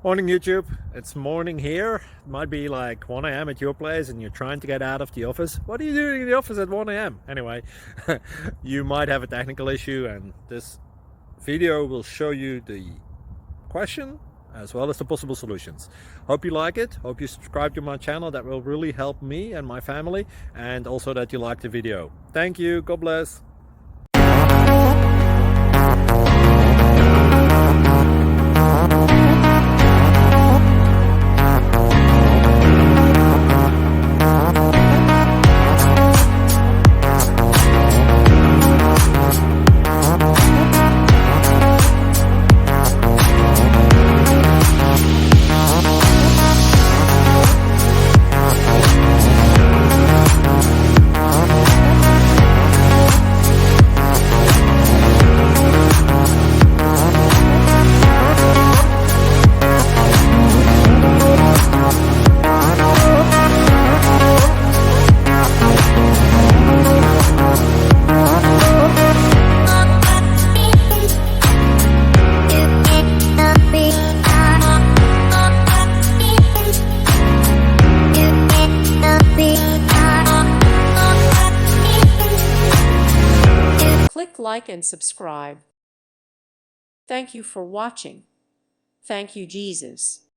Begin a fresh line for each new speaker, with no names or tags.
Morning YouTube, it's morning here. It might be like 1 a.m. at your place and you're trying to get out of the office. What are you doing in the office at 1 a.m.? Anyway, you might have a technical issue and this video will show you the question as well as the possible solutions. Hope you like it, hope you subscribe to my channel. That will really help me and my family, and also that you like the video. Thank you, God bless.
Click like and subscribe. Thank you for watching. Thank you, Jesus.